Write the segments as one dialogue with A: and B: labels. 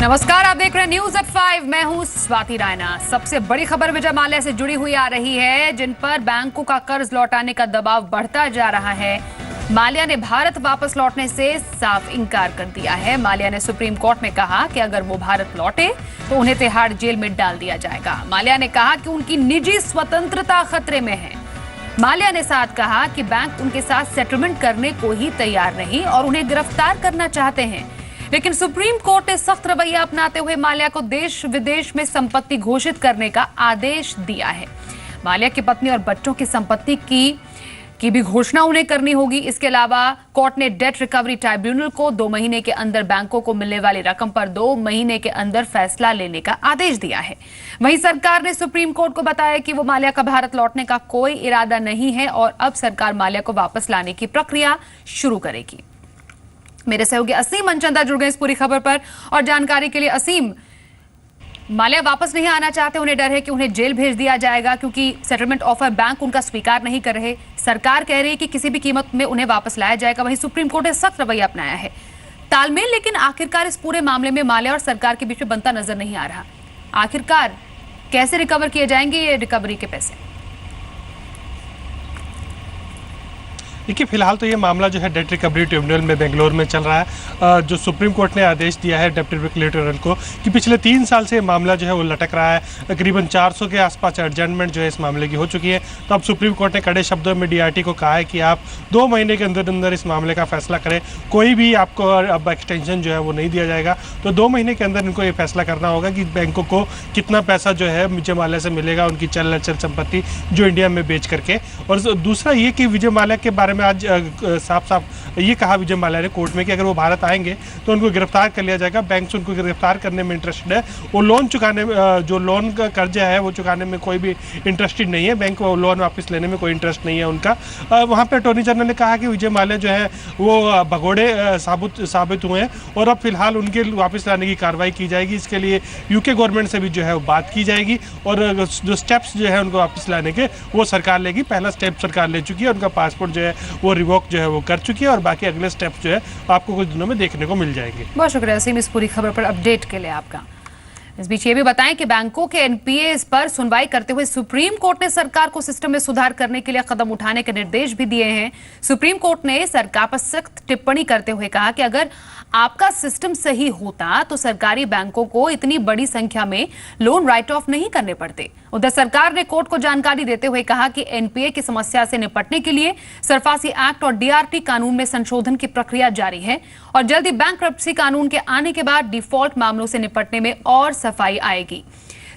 A: नमस्कार, आप देख रहे हैं न्यूज एट 5। मैं हूं स्वाति रायना। सबसे बड़ी खबर विजय माल्या से जुड़ी हुई आ रही है, जिन पर बैंकों का कर्ज लौटाने का दबाव बढ़ता जा रहा है। माल्या ने भारत वापस लौटने से साफ इनकार कर दिया है। माल्या ने सुप्रीम कोर्ट में कहा कि अगर वो भारत लौटे तो उन्हें तिहाड़ जेल में डाल दिया जाएगा। माल्या ने कहा कि उनकी निजी स्वतंत्रता खतरे में है। माल्या ने साथ कहा कि बैंक उनके साथ सेटलमेंट करने को ही तैयार नहीं और उन्हें गिरफ्तार करना चाहते हैं। लेकिन सुप्रीम कोर्ट ने सख्त रवैया अपनाते हुए माल्या को देश विदेश में संपत्ति घोषित करने का आदेश दिया है। माल्या की पत्नी और बच्चों की संपत्ति की भी घोषणा उन्हें करनी होगी। इसके अलावा कोर्ट ने डेट रिकवरी ट्राइब्यूनल को 2 महीने के अंदर बैंकों को मिलने वाली रकम पर 2 महीने के अंदर फैसला लेने का आदेश दिया है। वहीं सरकार ने सुप्रीम कोर्ट को बताया कि वो माल्या का भारत लौटने का कोई इरादा नहीं है और अब सरकार माल्या को वापस लाने की प्रक्रिया शुरू करेगी। मेरे सहयोगी असीम मनचंदा जुड़ गए इस पूरी खबर पर और जानकारी के लिए। असीम, माल्या वापस नहीं आना चाहते, उन्हें डर है कि उन्हें जेल भेज दिया जाएगा क्योंकि सेटलमेंट ऑफर बैंक उनका स्वीकार नहीं कर रहे। सरकार कह रही है कि किसी भी कीमत में उन्हें वापस लाया जाएगा। वहीं सुप्रीम कोर्ट ने सख्त रवैया अपनाया है। तालमेल लेकिन आखिरकार इस पूरे मामले में माल्या और सरकार के बीच में बनता नजर नहीं आ रहा। आखिरकार कैसे रिकवर किए जाएंगे ये रिकवरी के पैसे?
B: देखिए, फिलहाल तो ये मामला जो है डेट रिकवरी ट्रिब्यूनल में बेंगलोर में चल रहा है। जो सुप्रीम कोर्ट ने आदेश दिया है डेप्टी रिकवरी ट्रिब्यूनल को कि पिछले 3 साल से ये मामला जो है वो लटक रहा है। तकरीबन 400 के आसपास एडजमेंट जो है इस मामले की हो चुकी है। तो अब सुप्रीम कोर्ट ने कड़े शब्दों में डीआरटी को कहा है कि आप 2 महीने के अंदर अंदर इस मामले का फैसला करें। कोई भी आपको अब एक्सटेंशन जो है वो नहीं दिया जाएगा। तो 2 महीने के अंदर इनको ये फैसला करना होगा कि बैंकों को कितना पैसा जो है विजय माल्या से मिलेगा, उनकी चल अचल संपत्ति जो इंडिया में बेच करके। और दूसरा ये कि विजय माल्या के बारे में आज साफ साफ ये कहा विजय माल्या ने कोर्ट में कि अगर वो भारत आएंगे तो उनको गिरफ्तार कर लिया जाएगा। बैंक से उनको गिरफ्तार करने में इंटरेस्टेड है। वो लोन चुकाने में, जो लोन का कर्जा है वो चुकाने में कोई भी इंटरेस्टेड नहीं है। बैंक वो लोन वापस लेने में कोई इंटरेस्ट नहीं है उनका। वहाँ पे अटॉर्नी जनरल ने कहा कि विजय माल्या जो है वो भगोड़े साबित हुए हैं और अब फिलहाल उनके वापस लाने की कार्रवाई की जाएगी। इसके लिए यूके गवर्नमेंट से भी जो है वो बात की जाएगी और जो स्टेप्स जो है उनको वापस लाने के वो सरकार लेगी। पहला स्टेप सरकार ले चुकी है, उनका पासपोर्ट जो है वो रिवोक जो है वो कर चुकी है और बाकी अगले स्टेप्स जो है आपको कुछ दिनों में देखने को मिल जाएंगे।
A: बहुत शुक्रिया असीम इस पूरी खबर पर अपडेट के लिए आपका। इस बीच ये भी बताएं कि बैंकों के एनपीए पर सुनवाई करते हुए सुप्रीम कोर्ट ने सरकार को सिस्टम में सुधार करने के लिए कदम उठाने के निर्देश भी दिए हैं। सुप्रीम कोर्ट ने सरकार पर सख्त टिप्पणी करते हुए कहा कि अगर आपका सिस्टम सही होता तो सरकारी बैंकों को इतनी बड़ी संख्या में लोन राइट ऑफ नहीं करने पड़ते। उधर सरकार ने कोर्ट को जानकारी देते हुए कहा कि एनपीए की समस्या से निपटने के लिए सरफासी एक्ट और डीआरटी कानून में संशोधन की प्रक्रिया जारी है और जल्द ही बैंक्रप्सी कानून के आने के बाद डिफॉल्ट मामलों से निपटने में और सफाई आएगी।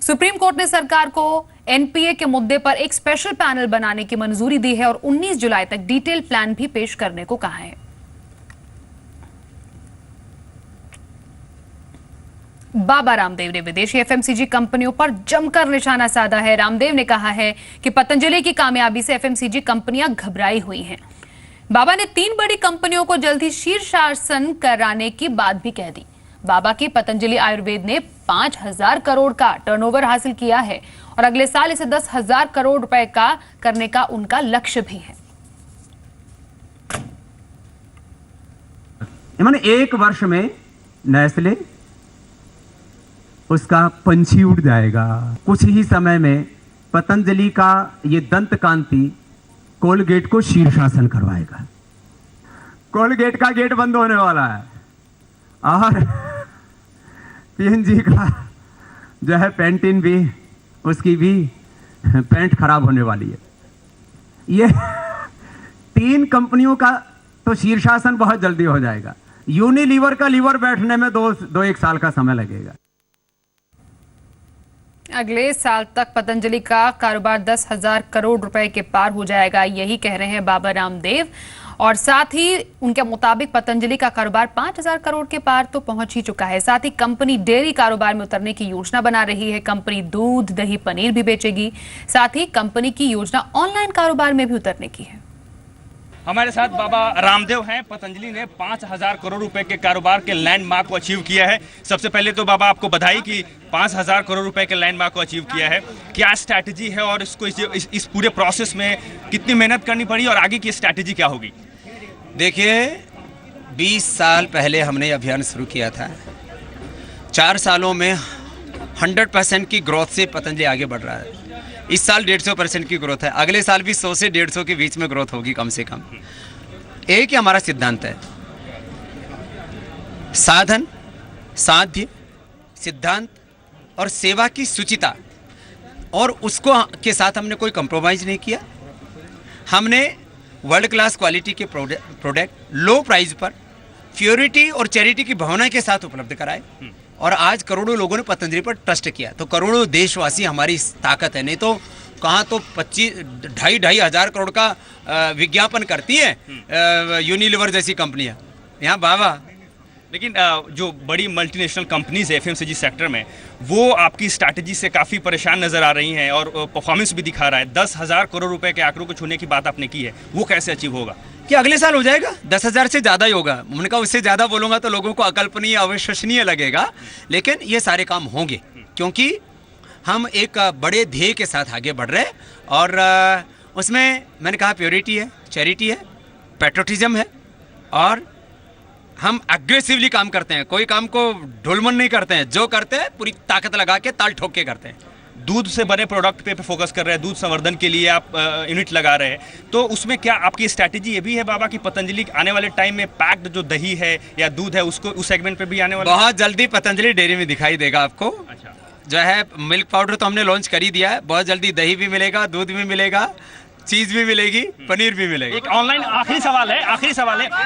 A: सुप्रीम कोर्ट ने सरकार को एनपीए के मुद्दे पर एक स्पेशल पैनल बनाने की मंजूरी दी है और 19 जुलाई तक डिटेल प्लान भी पेश करने को कहा है। बाबा रामदेव ने विदेशी एफएमसीजी कंपनियों पर जमकर निशाना साधा है। रामदेव ने कहा है कि पतंजलि की कामयाबी से एफएमसीजी कंपनियां घबराई हुई हैं। बाबा ने 3 बड़ी कंपनियों को जल्द ही शीर्षासन कराने की बात भी कह दी। बाबा की पतंजलि आयुर्वेद ने 5,000 करोड़ का टर्नओवर हासिल किया है और अगले साल इसे 10,000 करोड़ रुपए का करने का उनका लक्ष्य भी है।
C: मैंने 1 वर्ष में नेस्ले उसका पंछी उड़ जाएगा। कुछ ही समय में पतंजलि का ये दंत कांति कोलगेट को शीर्षासन करवाएगा। कोलगेट का गेट बंद होने वाला है और पीएनजी का जो है पेंटिन भी, उसकी भी पेंट खराब होने वाली है। ये 3 कंपनियों का तो शीर्षासन बहुत जल्दी हो जाएगा। यूनिलीवर का लीवर बैठने में 1 साल का समय लगेगा।
A: अगले साल तक पतंजलि का कारोबार 10,000 करोड़ रुपए के पार हो जाएगा, यही कह रहे हैं बाबा रामदेव। और साथ ही उनके मुताबिक पतंजलि का कारोबार 5,000 करोड़ के पार तो पहुंच ही चुका है। साथ ही कंपनी डेयरी कारोबार में उतरने की योजना बना रही है। कंपनी दूध, दही, पनीर भी बेचेगी। साथ ही कंपनी की योजना ऑनलाइन कारोबार में भी उतरने की है।
D: हमारे साथ बाबा रामदेव हैं। पतंजलि ने 5,000 करोड़ रुपए के कारोबार के लैंडमार्क को अचीव किया है। सबसे पहले तो बाबा आपको बधाई कि 5,000 करोड़ रुपए के लैंडमार्क को अचीव किया है। क्या स्ट्रैटेजी है और इसको इस पूरे प्रोसेस में कितनी मेहनत करनी पड़ी और आगे की स्ट्रैटेजी क्या होगी?
E: देखिए, 20 साल पहले हमने अभियान शुरू किया था।
C: 4 सालों में 100% की ग्रोथ से पतंजलि आगे बढ़ रहा है। इस साल 150% की ग्रोथ है, अगले साल भी 100 से 150 के बीच में ग्रोथ होगी कम से कम। एक ही हमारा सिद्धांत है, साधन, साध्य, सिद्धांत और सेवा की सुचिता, और उसको के साथ हमने कोई कंप्रोमाइज़ नहीं किया। हमने वर्ल्ड क्लास क्वालिटी के प्रोडक्ट लो प्राइस पर प्योरिटी और चैरिटी की भावना के साथ उपलब्ध कराए, और आज करोड़ों लोगों ने पतंजलि पर ट्रस्ट किया। तो करोड़ों देशवासी हमारी ताकत है, नहीं तो कहाँ तो 25-2.5 हजार करोड़ का विज्ञापन करती है यूनिलीवर जैसी कंपनियां यहाँ बाबा।
D: लेकिन जो बड़ी मल्टीनेशनल कंपनीज है एफएमसीजी सेक्टर में, वो आपकी स्ट्रैटेजी से काफ़ी परेशान नजर आ रही हैं और परफॉर्मेंस भी दिखा रहा है। 10,000 करोड़ रुपए के आंकड़ों को छूने की बात आपने की है, वो कैसे अचीव होगा?
C: कि अगले साल हो जाएगा, 10,000 से ज़्यादा ही होगा। मैंने कहा उससे ज़्यादा बोलूँगा तो लोगों को अकल्पनीय, अविश्वसनीय लगेगा, लेकिन ये सारे काम होंगे क्योंकि हम एक बड़े ध्येय के साथ आगे बढ़ रहे हैं। और उसमें मैंने कहा प्योरिटी है, चैरिटी है, पैट्रियोटिज्म है, और हम अग्रेसिवली काम करते हैं, कोई काम को ढुलमन नहीं करते हैं, जो करते हैं पूरी ताकत लगा के ताल ठोक के करते हैं।
D: दूध से बने प्रोडक्ट पे फोकस कर रहे हैं, दूध संवर्धन के लिए आप यूनिट लगा रहे हैं, तो उसमें क्या आपकी स्ट्रैटेजी ये भी है बाबा कि पतंजलि आने वाले टाइम में पैक्ड जो दही है या दूध है उसको उस सेगमेंट पे भी आने वाला?
C: बहुत जल्दी पतंजलि डेयरी में दिखाई देगा आपको।
D: अच्छा।
C: जो है मिल्क पाउडर तो हमने लॉन्च कर ही दिया है, बहुत जल्दी दही भी मिलेगा, दूध भी मिलेगा, चीज भी मिलेगी, पनीर भी मिलेगी।
D: एक ऑनलाइन आखिरी सवाल है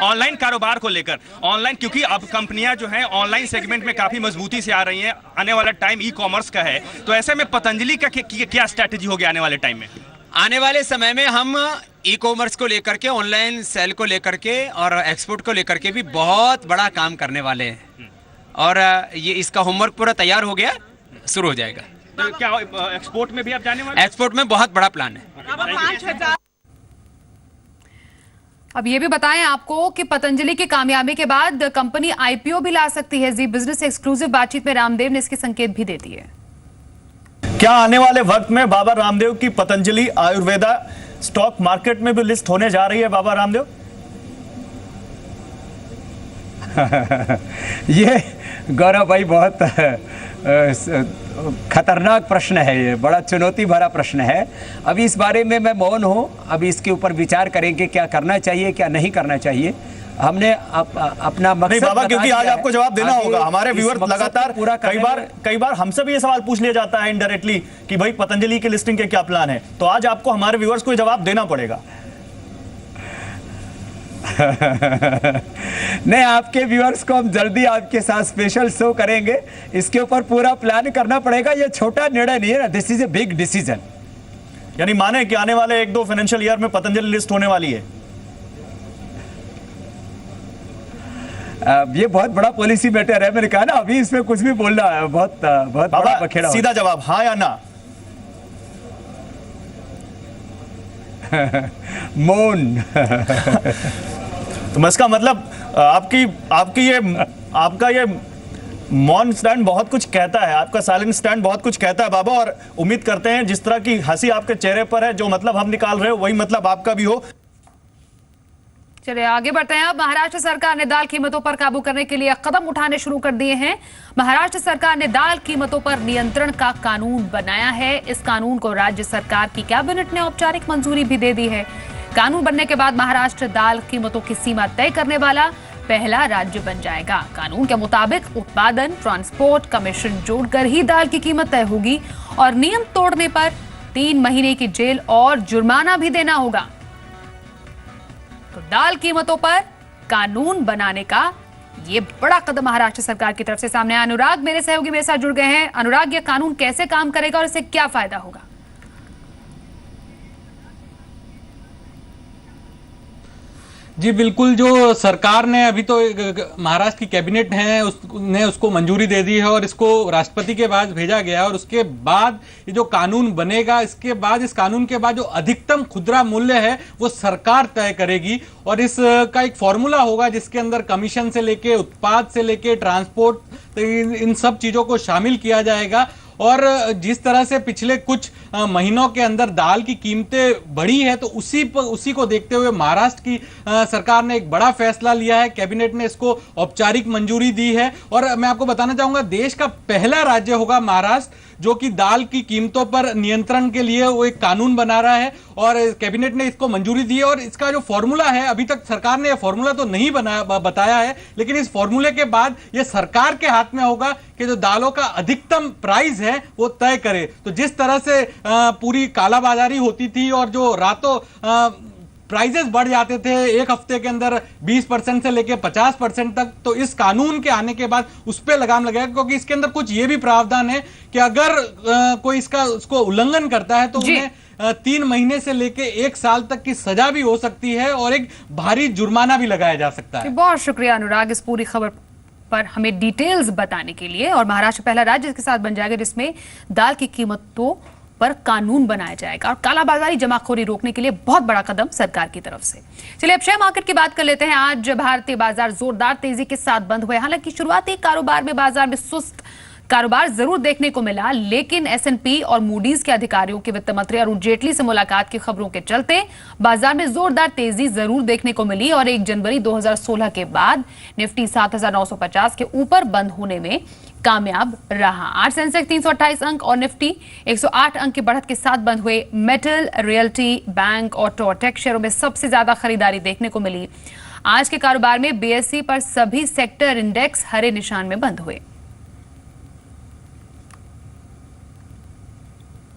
D: ऑनलाइन कारोबार को लेकर। ऑनलाइन, क्योंकि अब कंपनियां जो हैं ऑनलाइन सेगमेंट में काफी मजबूती से आ रही हैं, आने वाला टाइम ई कॉमर्स का है, तो ऐसे में पतंजलि का क्या स्ट्रैटेजी होगी आने वाले टाइम में?
C: आने वाले समय में हम ई कॉमर्स को लेकर के, ऑनलाइन सेल को लेकर के और एक्सपोर्ट को लेकर के भी बहुत बड़ा काम करने वाले हैं, और ये इसका होमवर्क पूरा तैयार हो गया, शुरू हो जाएगा।
D: तो क्या एक्सपोर्ट में भी आप जाने वाले?
C: एक्सपोर्ट में बहुत बड़ा प्लान है।
A: अब ये भी बताएं आपको कि पतंजलि की कामयाबी के बाद कंपनी आईपीओ भी ला सकती है। जी बिजनेस एक्सक्लूसिव बातचीत में रामदेव ने इसके संकेत भी दे दिए।
E: क्या आने वाले वक्त में बाबा रामदेव की पतंजलि आयुर्वेदा स्टॉक मार्केट में भी लिस्ट होने जा रही है बाबा रामदेव?
C: ये गौरव भाई बहुत खतरनाक प्रश्न है, ये बड़ा चुनौती भरा प्रश्न है। अभी इस बारे में मैं मौन हूँ, अभी इसके ऊपर विचार करेंगे क्या करना चाहिए क्या नहीं करना चाहिए। हमने अपना मकसद
E: नहीं बाबा, क्योंकि आज आपको जवाब देना होगा। हमारे व्यूअर्स लगातार कई बार हमसे भी ये सवाल पूछ लिया जाता है इनडायरेक्टली कि भाई पतंजलि की लिस्टिंग के क्या प्लान है, तो आज आपको हमारे व्यूअर्स को जवाब देना पड़ेगा।
C: नहीं, आपके व्यूअर्स को हम जल्दी आपके साथ स्पेशल शो करेंगे, इसके ऊपर पूरा प्लान करना पड़ेगा। ये छोटा निर्णय नहीं है ना, this is a big decision.
E: यानी माने कि आने वाले 1-2 फाइनेंशियल ईयर में पतंजलि लिस्ट होने वाली है।
C: ये बहुत बड़ा पॉलिसी मैटर है, मैंने कहा ना, अभी इसमें कुछ भी बोलना है बहुत बड़ा बखेड़ा।
E: सीधा जवाब हाँ या ना?
C: मौन।
E: तो इसका मतलब आपका ये मौन स्टैंड बहुत कुछ कहता है, आपका साइलेंट स्टैंड बहुत कुछ कहता है बाबा। और उम्मीद करते हैं जिस तरह की हंसी आपके चेहरे पर है, जो मतलब हम निकाल रहे हो वही मतलब आपका भी हो।
A: चलिए आगे बढ़ते हैं। अब महाराष्ट्र सरकार ने दाल कीमतों पर काबू करने के लिए कदम उठाने शुरू कर दिए हैं। महाराष्ट्र सरकार ने दाल कीमतों पर नियंत्रण का कानून बनाया है। इस कानून को राज्य सरकार की कैबिनेट ने औपचारिक मंजूरी भी दे दी है। कानून बनने के बाद महाराष्ट्र दाल कीमतों की सीमा तय करने वाला पहला राज्य बन जाएगा। कानून के मुताबिक उत्पादन, ट्रांसपोर्ट, कमीशन जोड़कर ही दाल की कीमत तय होगी और नियम तोड़ने पर 3 महीने की जेल और जुर्माना भी देना होगा। तो दाल कीमतों पर कानून बनाने का ये बड़ा कदम महाराष्ट्र सरकार की तरफ से सामने आया। अनुराग मेरे सहयोगी मेरे साथ जुड़ गए हैं। अनुराग, ये कानून कैसे काम करेगा और इससे क्या फायदा होगा?
F: जी बिल्कुल, जो सरकार ने अभी तो महाराष्ट्र की कैबिनेट है उसने उसको मंजूरी दे दी है और इसको राष्ट्रपति के पास भेजा गया है। और उसके बाद ये जो कानून बनेगा, इसके बाद इस कानून के बाद जो अधिकतम खुदरा मूल्य है वो सरकार तय करेगी और इसका एक फॉर्मूला होगा जिसके अंदर कमीशन से लेके, उत्पाद से लेके, ट्रांसपोर्ट, इन सब चीजों को शामिल किया जाएगा। और जिस तरह से पिछले कुछ महीनों के अंदर दाल की कीमतें बढ़ी है, तो उसी को देखते हुए महाराष्ट्र की सरकार ने एक बड़ा फैसला लिया है। कैबिनेट ने इसको औपचारिक मंजूरी दी है और मैं आपको बताना चाहूंगा देश का पहला राज्य होगा महाराष्ट्र जो कि दाल की कीमतों पर नियंत्रण के लिए वो एक कानून बना रहा है और कैबिनेट ने इसको मंजूरी दी है। और इसका जो फॉर्मूला है, अभी तक सरकार ने यह फॉर्मूला तो नहीं बताया है, लेकिन इस फॉर्मूले के बाद यह सरकार के हाथ में होगा कि जो दालों का अधिकतम प्राइस है वो तय करे। तो जिस तरह से पूरी कालाबाजारी होती थी और जो रातों प्राइजेस बढ़ जाते थे एक हफ्ते के अंदर 20% से लेकर 50% तक, तो इस कानून के आने के बाद उस पर लगाम लगाएगा, क्योंकि इसके अंदर कुछ ये भी प्रावधान है कि अगर कोई उसको उल्लंघन करता है तो उन्हें 3 महीने से लेकर 1 साल तक की सजा भी हो सकती है और एक भारी जुर्माना भी लगाया जा सकता है।
A: बहुत शुक्रिया अनुराग इस पूरी खबर पर हमें डिटेल्स बताने के लिए। और महाराष्ट्र पहला राज्य इसके साथ बन जाएगा जिसमें दाल की कीमतों पर कानून बनाया जाएगा और कालाबाजारी जमाखोरी रोकने के लिए बहुत बड़ा कदम सरकार की तरफ से। चलिए अब शेयर मार्केट की बात कर लेते हैं। आज भारतीय बाजार जोरदार तेजी के साथ बंद हुए। हालांकि शुरुआती कारोबार में बाजार में सुस्त कारोबार जरूर देखने को मिला, लेकिन S&P और मूडीज के अधिकारियों के वित्त मंत्री अरुण जेटली से मुलाकात की खबरों के चलते बाजार में जोरदार तेजी जरूर देखने को मिली और 1 जनवरी 2016 के बाद निफ्टी 7,950 के ऊपर बंद होने में कामयाब रहा। आज सेंसेक्स 328 अंक और निफ्टी 108 अंक की बढ़त के साथ बंद हुए। मेटल, रियल्टी, बैंक, ऑटो और टेक शेयरों में सबसे ज्यादा खरीदारी देखने को मिली। आज के कारोबार में BSE पर सभी सेक्टर इंडेक्स हरे निशान में बंद हुए।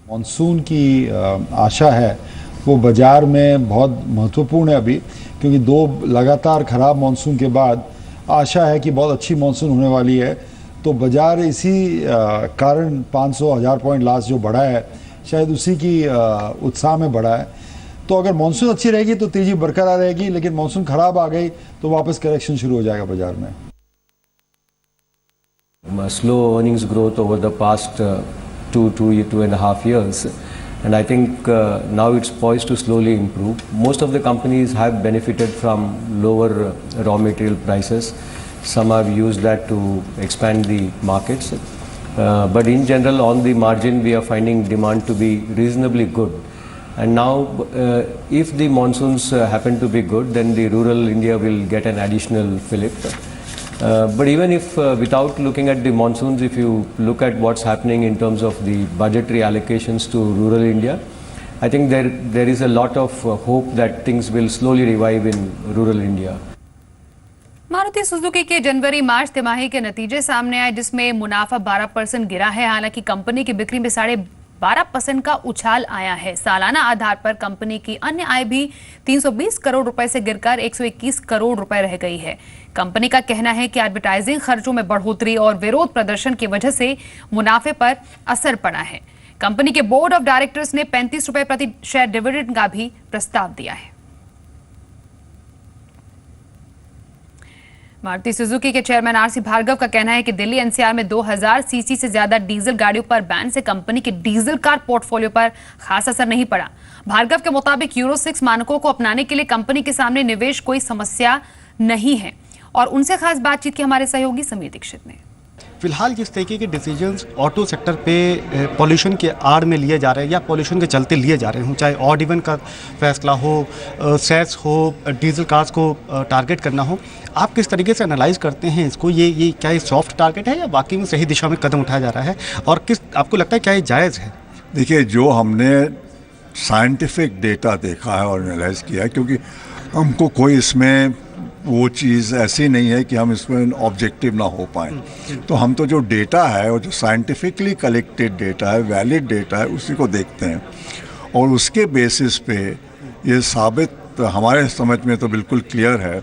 G: मॉनसून की आशा है वो बाजार में बहुत महत्वपूर्ण है अभी, क्योंकि 2 लगातार खराब मॉनसून के बाद आशा है कि बहुत अच्छी मॉनसून होने वाली है। तो बाजार इसी कारण 500-1000 पॉइंट लास्ट जो बढ़ा है, शायद उसी की उत्साह में बढ़ा है। तो अगर मॉनसून अच्छी रहेगी तो तेजी बरकरार रहेगी, लेकिन मॉनसून खराब आ गई तो वापस करेक्शन शुरू हो जाएगा बाजार में।
H: Slow earnings growth over the past 2.5 years, and I think now it's poised to slowly improve. Most of the companies have benefited from lower raw material prices. Some have used that to expand the markets, but in general on the margin we are finding demand to be reasonably good. And now if the monsoons happen to be good, then the rural India will get an additional fillip. But even if without looking at the monsoons, if you look at what's happening in terms of the budgetary allocations to rural India, I think there is a lot of hope that things will slowly revive in rural India.
A: Maruti Suzuki के जनवरी-मार्च तिमाही के नतीजे सामने आए जिसमें मुनाफा 12% गिरा है। हालांकि कंपनी की बिक्री में 12.5% का उछाल आया है। सालाना आधार पर कंपनी की अन्य आय भी 320 करोड़ रुपए से गिरकर 121 करोड़ रुपए रह गई है। कंपनी का कहना है कि एडवर्टाइजिंग खर्चों में बढ़ोतरी और विरोध प्रदर्शन की वजह से मुनाफे पर असर पड़ा है। कंपनी के बोर्ड ऑफ डायरेक्टर्स ने 35 रुपए प्रति शेयर डिविडेंड का भी प्रस्ताव दिया है। मारुति सुजुकी के चेयरमैन आरसी भार्गव का कहना है कि दिल्ली एनसीआर में 2000 सीसी से ज्यादा डीजल गाड़ियों पर बैन से कंपनी के डीजल कार पोर्टफोलियो पर खास असर नहीं पड़ा। भार्गव के मुताबिक यूरो 6 मानकों को अपनाने के लिए कंपनी के सामने निवेश कोई समस्या नहीं है और उनसे खास बातचीत की हमारे सहयोगी समीर दीक्षित ने।
I: फिलहाल जिस तरीके के डिसीजंस ऑटो सेक्टर पे पॉल्यूशन के आड़ में लिए जा रहे हैं या पॉल्यूशन के चलते लिए जा रहे हों, चाहे ऑड इवन का फैसला हो, सेस हो, डीजल कार्स को टारगेट करना हो, आप किस तरीके से एनालाइज करते हैं इसको? ये क्या ये सॉफ्ट टारगेट है या वाकई में सही दिशा में कदम उठाया जा रहा है, और किस आपको लगता है क्या ये जायज़ है?
J: देखिए, जो हमने साइंटिफिक डेटा देखा है और एनालाइज किया है, क्योंकि हमको कोई इसमें वो चीज़ ऐसी नहीं है कि हम इसमें ऑब्जेक्टिव ना हो पाए, तो हम तो जो डेटा है और जो साइंटिफिकली कलेक्टेड डेटा है, वैलिड डेटा है, उसी को देखते हैं और उसके बेसिस पे ये साबित हमारे समझ में तो बिल्कुल क्लियर है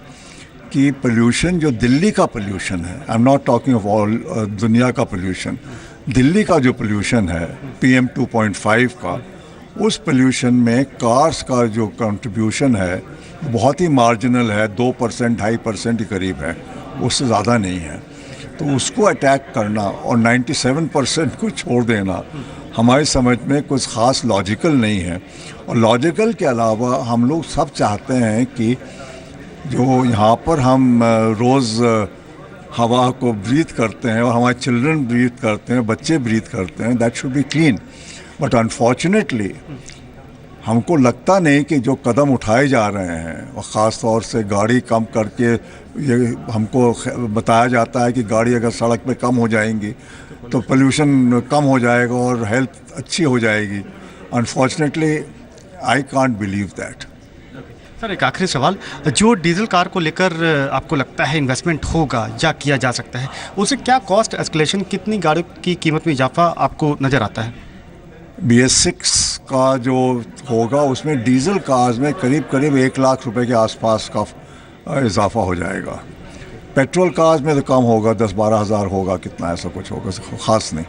J: कि पोल्यूशन, जो दिल्ली का पोल्यूशन है, I am not talking of all दुनिया का पोल्यूशन, दिल्ली का जो पोल्यूशन है PM 2.5 का, उस पोल्यूशन में कार्स का जो कंट्रीब्यूशन है बहुत ही मार्जिनल है, 2% 2.5% के करीब है, उससे ज़्यादा नहीं है। तो उसको अटैक करना और 97% को छोड़ देना हमारी समझ में कुछ ख़ास लॉजिकल नहीं है। और लॉजिकल के अलावा हम लोग सब चाहते हैं कि जो यहाँ पर हम रोज़ हवा को ब्रीथ करते हैं और हमारे चिल्ड्रन ब्रीथ करते हैं, बच्चे ब्रीथ करते हैं, that should be clean. But unfortunately हमको लगता नहीं कि जो कदम उठाए जा रहे हैं, और ख़ास तौर से गाड़ी कम करके, ये हमको बताया जाता है कि गाड़ी अगर सड़क पे कम हो जाएंगी तो पोल्यूशन कम हो जाएगा और हेल्थ अच्छी हो जाएगी। Unfortunately I can't believe that.
I: Sir एक आखिरी सवाल, जो डीजल कार को लेकर आपको लगता है इन्वेस्टमेंट होगा या किया जा सकता है, उसे क्या कॉस्ट एस्केलेशन, कितनी गाड़ियों की कीमत में इजाफा आपको नज़र आता है?
J: BS6 का जो होगा उसमें डीजल कार्स में करीब 1 लाख रुपए के आसपास का इजाफा हो जाएगा। पेट्रोल कार्स में तो कम होगा, 10-12 हज़ार होगा, कितना ऐसा कुछ होगा, ख़ास नहीं।